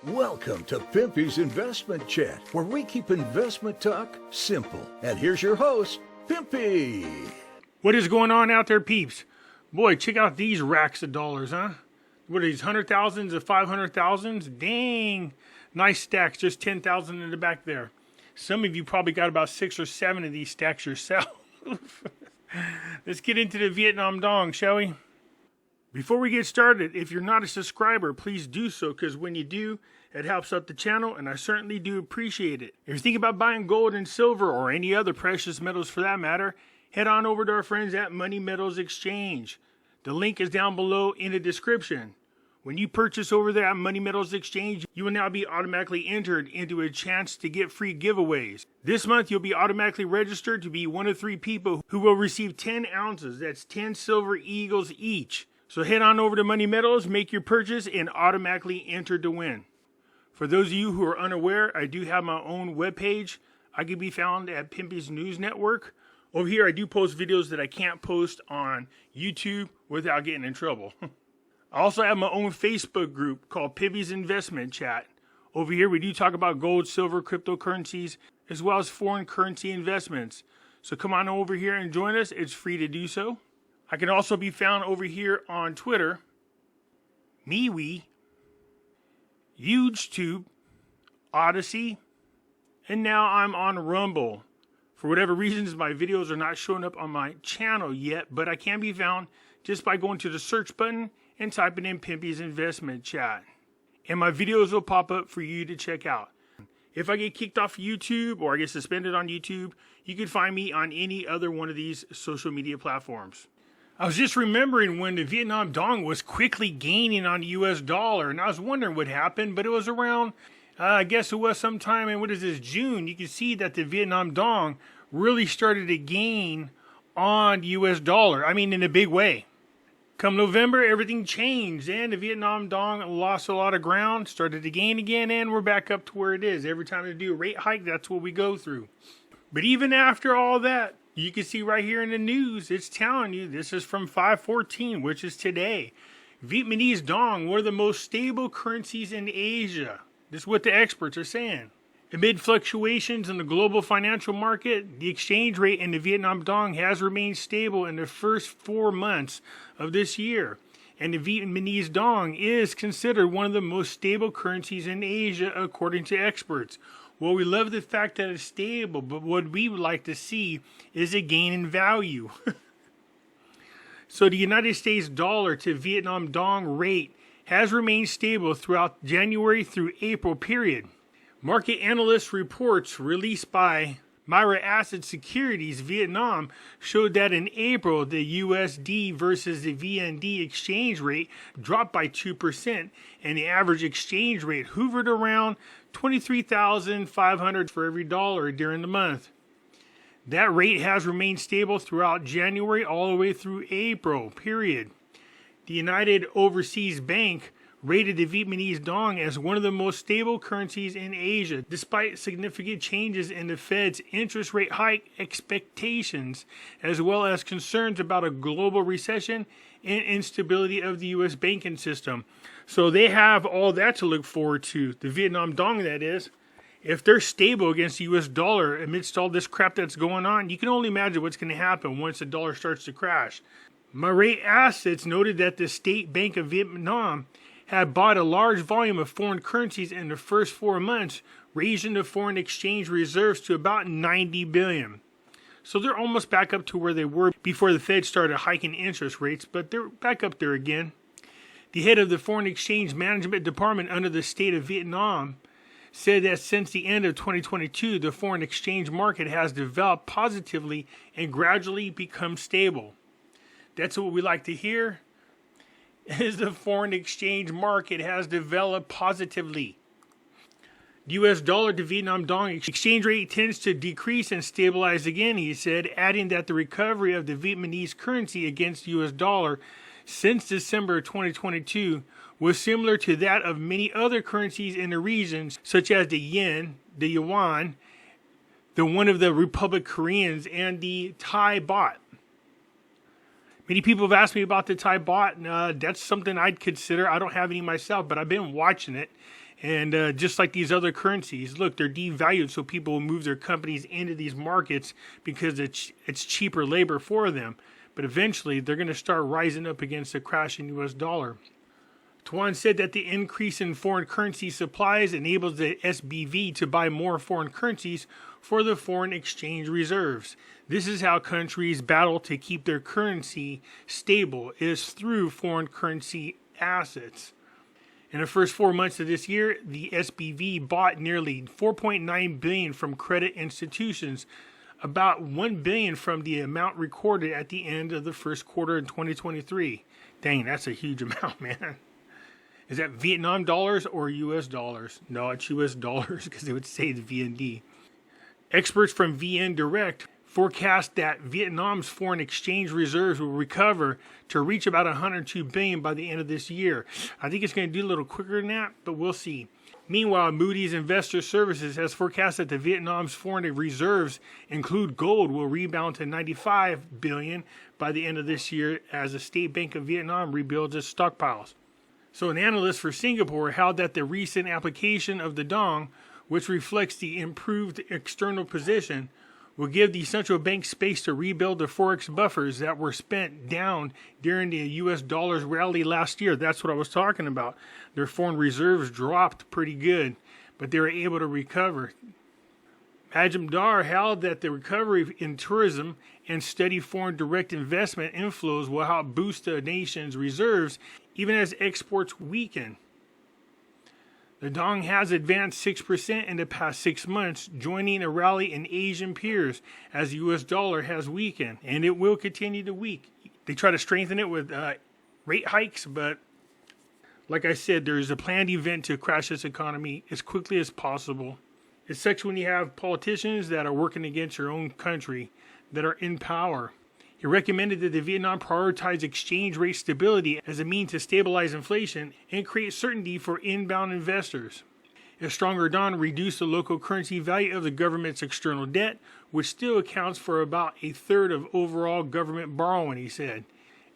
Welcome to Pimpy's Investment Chat, where we keep investment talk simple. And here's your host, Pimpy. What is going on out there, peeps? Boy, check out these racks of dollars, huh? What are these, 100,000s of 500,000s? Dang. Nice stacks, just 10,000 in the back there. Some of you probably got about 6 or 7 of these stacks yourself. Let's get into the Vietnam Dong, shall we? Before we get started, if you're not a subscriber, please do so, because when you do, it helps out the channel, and I certainly do appreciate it. If you're thinking about buying gold and silver, or any other precious metals for that matter, head on over to our friends at Money Metals Exchange. The link is down below in the description. When you purchase over there at Money Metals Exchange, you will now be automatically entered into a chance to get free giveaways. This month, you'll be automatically registered to be one of 3 people who will receive 10 ounces. That's 10 silver eagles each. So head on over to Money Metals, make your purchase, and automatically enter to win. For those of you who are unaware, I do have my own webpage. I can be found at Pimpy's News Network. Over here, I do post videos that I can't post on YouTube without getting in trouble. I also have my own Facebook group called Pimpy's Investment Chat. Over here, we do talk about gold, silver, cryptocurrencies, as well as foreign currency investments. So come on over here and join us. It's free to do so. I can also be found over here on Twitter, MeWe, YouTube, Odyssey, and now I'm on Rumble. For whatever reasons, my videos are not showing up on my channel yet, but I can be found just by going to the search button and typing in Pimpy's Investment Chat. And my videos will pop up for you to check out. If I get kicked off YouTube or I get suspended on YouTube, you can find me on any other one of these social media platforms. I was just remembering when the Vietnam Dong was quickly gaining on the US dollar, and I was wondering what happened, but it was around, I guess it was sometime in, June. You can see that the Vietnam Dong really started to gain on the US dollar. I mean, in a big way. Come November, everything changed, and the Vietnam Dong lost a lot of ground, started to gain again, and we're back up to where it is. Every time they do a rate hike, that's what we go through. But even after all that, you can see right here in the news, it's telling you, this is from 5/14, which is today. Vietnamese Dong, one of the most stable currencies in Asia. This is what the experts are saying. Amid fluctuations in the global financial market, the exchange rate in the Vietnam Dong has remained stable in the first 4 months of this year. And the Vietnamese Dong is considered one of the most stable currencies in Asia, according to experts. Well, we love the fact that it's stable, but what we would like to see is a gain in value. So the United States dollar to Vietnam Dong rate has remained stable throughout January through April period. Market analyst reports released by Myra Asset Securities Vietnam showed that in April, the USD versus the VND exchange rate dropped by 2%, and the average exchange rate hovered around 23,500 for every dollar during the month. That rate has remained stable throughout January all the way through April, period. The United Overseas Bank rated the Vietnamese Dong as one of the most stable currencies in Asia, despite significant changes in the Fed's interest rate hike expectations, as well as concerns about a global recession and instability of the U.S. banking system. So they have all that to look forward to, the Vietnam Dong, that is. If they're stable against the U.S. dollar amidst all this crap that's going on, you can only imagine what's going to happen once the dollar starts to crash. Myra Assets noted that the State Bank of Vietnam had bought a large volume of foreign currencies in the first 4 months, raising the foreign exchange reserves to about $90 billion. So they're almost back up to where they were before the Fed started hiking interest rates, but they're back up there again. The head of the Foreign Exchange Management Department under the state of Vietnam said that since the end of 2022, the foreign exchange market has developed positively and gradually become stable. That's what we like to hear. As the foreign exchange market has developed positively. The U.S. dollar to Vietnam Dong exchange rate tends to decrease and stabilize again, he said, adding that the recovery of the Vietnamese currency against the U.S. dollar since December 2022 was similar to that of many other currencies in the region, such as the yen, the yuan, the one of the Republic Koreans, and the Thai baht. Many people have asked me about the Thai baht, and that's something I'd consider. I don't have any myself, but I've been watching it. And just like these other currencies, look, they're devalued, so people will move their companies into these markets because it's cheaper labor for them. But eventually, they're going to start rising up against the crashing U.S. dollar. Tuan said that the increase in foreign currency supplies enables the SBV to buy more foreign currencies for the foreign exchange reserves. This is how countries battle to keep their currency stable, is through foreign currency assets. In the first 4 months of this year, the SBV bought nearly $4.9 billion from credit institutions, about $1 billion from the amount recorded at the end of the first quarter in 2023. Dang, that's a huge amount, man. Is that Vietnam dollars or US dollars? No, it's US dollars because they would say the VND. Experts from VN Direct forecast that Vietnam's foreign exchange reserves will recover to reach about $102 billion by the end of this year. I think it's going to do a little quicker than that, but we'll see. Meanwhile, Moody's Investor Services has forecasted that Vietnam's foreign reserves, include gold, will rebound to $95 billion by the end of this year as the State Bank of Vietnam rebuilds its stockpiles. So an analyst for Singapore held that the recent application of the dong, which reflects the improved external position, will give the central bank space to rebuild the forex buffers that were spent down during the U.S. dollar's rally last year. That's what I was talking about. Their foreign reserves dropped pretty good, but they were able to recover. Majumdar held that the recovery in tourism and steady foreign direct investment inflows will help boost the nation's reserves even as exports weaken. The dong has advanced 6% in the past 6 months, joining a rally in Asian peers as the U.S. dollar has weakened, and it will continue to weaken. They try to strengthen it with rate hikes, but like I said, there is a planned event to crash this economy as quickly as possible. It sucks when you have politicians that are working against your own country, that are in power. He recommended that the Vietnam prioritize exchange rate stability as a means to stabilize inflation and create certainty for inbound investors. A stronger dong reduced the local currency value of the government's external debt, which still accounts for about a third of overall government borrowing, he said.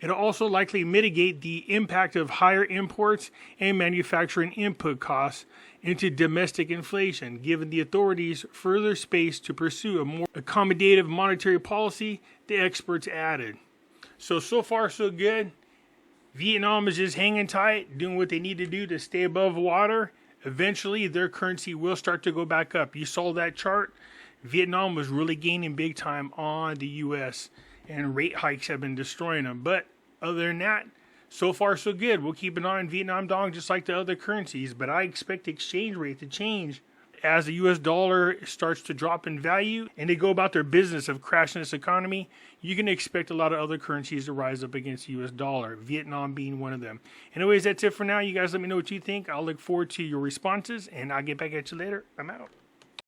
It'll also likely mitigate the impact of higher imports and manufacturing input costs into domestic inflation, giving the authorities further space to pursue a more accommodative monetary policy, the experts added. So far, so good. Vietnam is just hanging tight, doing what they need to do to stay above water. Eventually, their currency will start to go back up. You saw that chart. Vietnam was really gaining big time on the U.S., and rate hikes have been destroying them. But other than that, so far so good. We'll keep an eye on Vietnam dong just like the other currencies, but I expect the exchange rate to change as the U.S. dollar starts to drop in value and they go about their business of crashing this economy. You can expect a lot of other currencies to rise up against the U.S. dollar, Vietnam being one of them. Anyways, that's it for now. You guys let me know what you think. I'll look forward to your responses, and I'll get back at you later. I'm out.